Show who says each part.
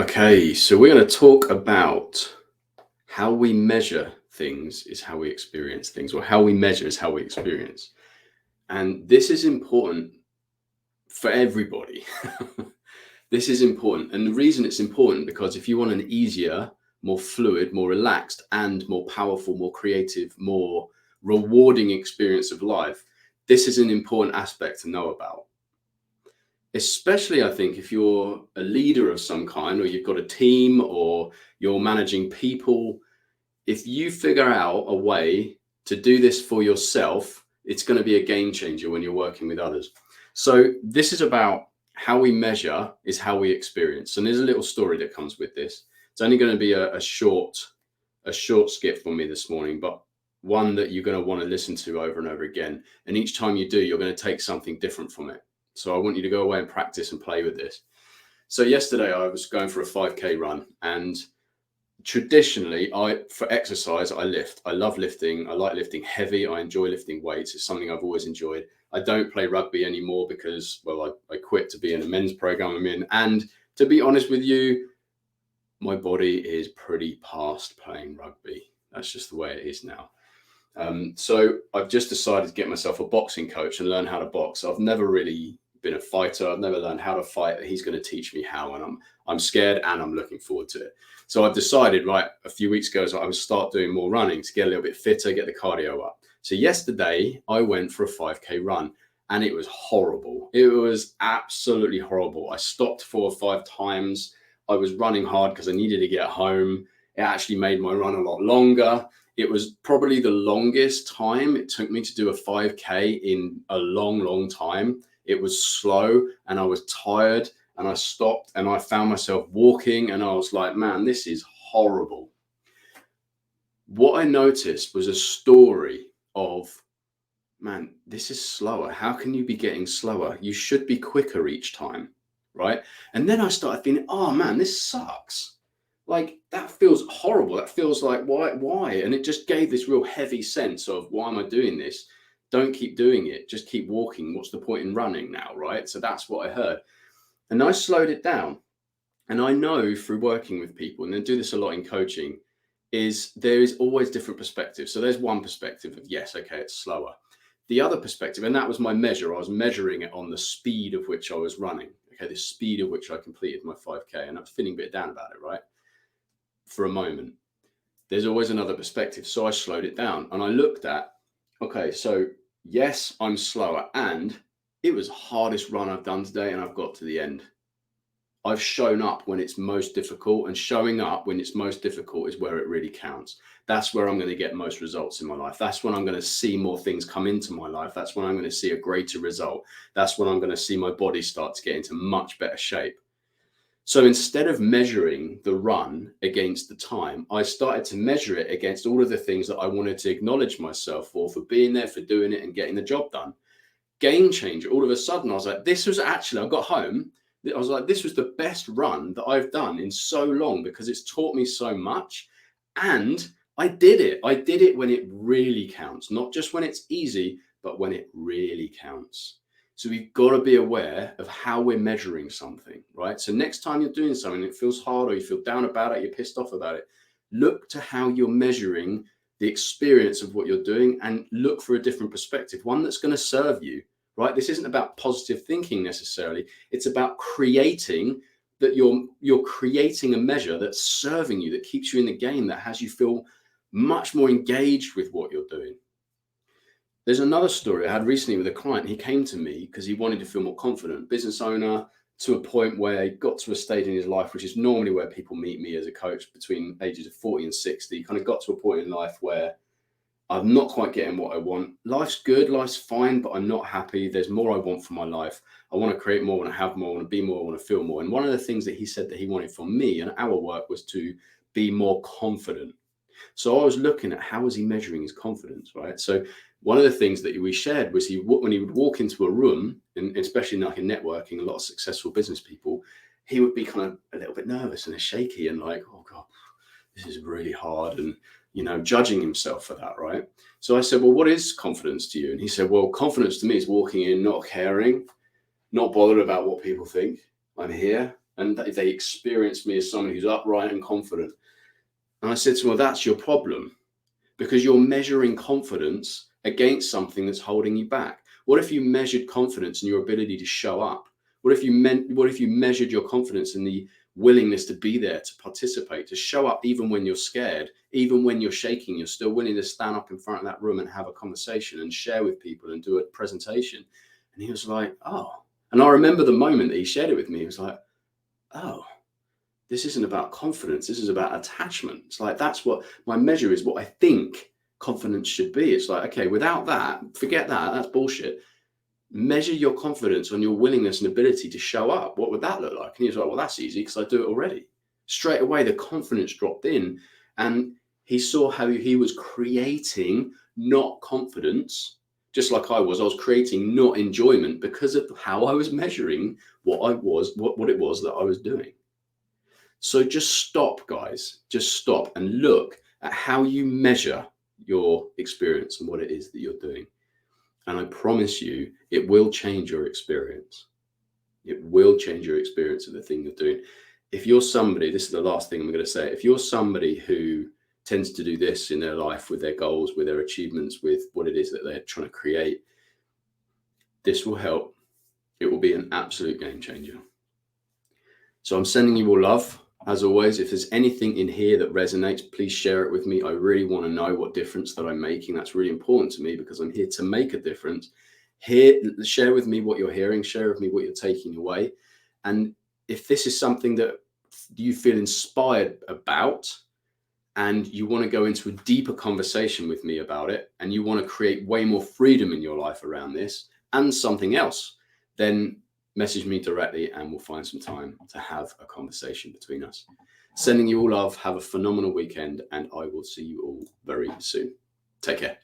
Speaker 1: Okay, so we're going to talk about how we measure things is how we experience things, or how we measure is how we experience. And this is important for everybody. This is important. And the reason it's important because if you want an easier, more fluid, more relaxed, and more powerful, more creative, more rewarding experience of life, this is an important aspect to know about. Especially, I think, if you're a leader of some kind, or you've got a team, or you're managing people, if you figure out a way to do this for yourself, it's going to be a game changer when you're working with others. So, this is about how we measure is how we experience. And there's a little story that comes with this. It's only going to be a short skit for me this morning, but one that you're going to want to listen to over and over again. And each time you do, you're going to take something different from it. So I want you to go away and practice and play with this. So yesterday I was going for a 5K run, and traditionally for exercise I lift. I love lifting. I like lifting heavy. I enjoy lifting weights. It's something I've always enjoyed. I don't play rugby anymore because, well, I quit to be in a men's program I'm in. And to be honest with you, my body is pretty past playing rugby. That's just the way it is now. So I've just decided to get myself a boxing coach and learn how to box. I've never really been a fighter. I've never learned how to fight. He's going to teach me how, and I'm scared and I'm looking forward to it. So I've decided, right, a few weeks ago, I would start doing more running to get a little bit fitter, get the cardio up. So yesterday I went for a 5K run, and it was horrible. It was absolutely horrible. I stopped 4 or 5 times. I was running hard because I needed to get home. It actually made my run a lot longer. It was probably the longest time it took me to do a 5K in a long time. It was slow and I was tired, and I stopped and I found myself walking and I was like, man, this is horrible. What I noticed was a story of, man, this is slower. How can you be getting slower? You should be quicker each time, right? And then I started thinking, oh man, this sucks. Like, that feels horrible. That feels like, why? And it just gave this real heavy sense of, why am I doing this? Don't keep doing it. Just keep walking. What's the point in running now, right? So that's what I heard. And I slowed it down. And I know through working with people, and I do this a lot in coaching, is there is always different perspectives. So there's one perspective of, yes, okay, it's slower. The other perspective, and that was my measure, I was measuring it on the speed of which I was running. Okay, the speed of which I completed my 5K. And I was feeling a bit down about it, right? For a moment. There's always another perspective. So I slowed it down and I looked at, okay, so yes, I'm slower, and it was the hardest run I've done today, and I've got to the end. I've shown up when it's most difficult, and showing up when it's most difficult is where it really counts. That's where I'm going to get most results in my life. That's when I'm going to see more things come into my life. That's when I'm going to see a greater result. That's when I'm going to see my body start to get into much better shape. So instead of measuring the run against the time, I started to measure it against all of the things that I wanted to acknowledge myself for being there, for doing it and getting the job done. Game changer. All of a sudden, I was like, this was actually, I got home. I was like, this was the best run that I've done in so long, because it's taught me so much. And I did it. I did it when it really counts, not just when it's easy, but when it really counts. So we've got to be aware of how we're measuring something, right? So next time you're doing something that feels hard, or you feel down about it, you're pissed off about it, look to how you're measuring the experience of what you're doing, and look for a different perspective, one that's going to serve you, right? This isn't about positive thinking necessarily. It's about creating that you're creating a measure that's serving you, that keeps you in the game, that has you feel much more engaged with what you're doing. There's another story I had recently with a client. He came to me because he wanted to feel more confident, business owner, to a point where he got to a stage in his life, which is normally where people meet me as a coach, between ages of 40 and 60. He kind of got to a point in life where I'm not quite getting what I want. Life's good, life's fine, but I'm not happy. There's more I want for my life. I want to create more, I want to have more, I want to be more, I want to feel more. And one of the things that he said that he wanted from me and our work was to be more confident. So I was looking at, how was he measuring his confidence, right? So one of the things that we shared was, when he would walk into a room, and especially like in networking, a lot of successful business people, he would be kind of a little bit nervous and shaky and like, oh God, this is really hard, and judging himself for that, right? So I said, well, what is confidence to you? And he said, well, confidence to me is walking in, not caring, not bothered about what people think. I'm here, and they experience me as someone who's upright and confident. And I said to them, well, that's your problem, because you're measuring confidence against something that's holding you back. What if you measured confidence in your ability to show up? What if you measured your confidence in the willingness to be there, to participate, to show up even when you're scared, even when you're shaking, you're still willing to stand up in front of that room and have a conversation and share with people and do a presentation? And he was like, oh. And I remember the moment that he shared it with me. He was like, oh, this isn't about confidence. This is about attachment. It's like, that's what my measure is, what I think confidence should be. It's like, okay, without that, forget that. That's bullshit. Measure your confidence on your willingness and ability to show up. What would that look like? And he was like, well, that's easy because I do it already. Straight away, the confidence dropped in, and he saw how he was creating not confidence, just like I was creating not enjoyment because of how I was measuring what it was that I was doing. So just stop, guys. Just stop and look at how you measure your experience and what it is that you're doing. And I promise you, it will change your experience. It will change your experience of the thing you're doing. If you're somebody, this is the last thing I'm going to say, if you're somebody who tends to do this in their life with their goals, with their achievements, with what it is that they're trying to create, this will help. It will be an absolute game changer. So I'm sending you all love. As always, if there's anything in here that resonates, please share it with me. I really want to know what difference that I'm making. That's really important to me because I'm here to make a difference. Share with me what you're hearing, share with me what you're taking away. And if this is something that you feel inspired about and you want to go into a deeper conversation with me about it, and you want to create way more freedom in your life around this and something else, then message me directly and we'll find some time to have a conversation between us. Sending you all love. Have a phenomenal weekend, and I will see you all very soon. Take care.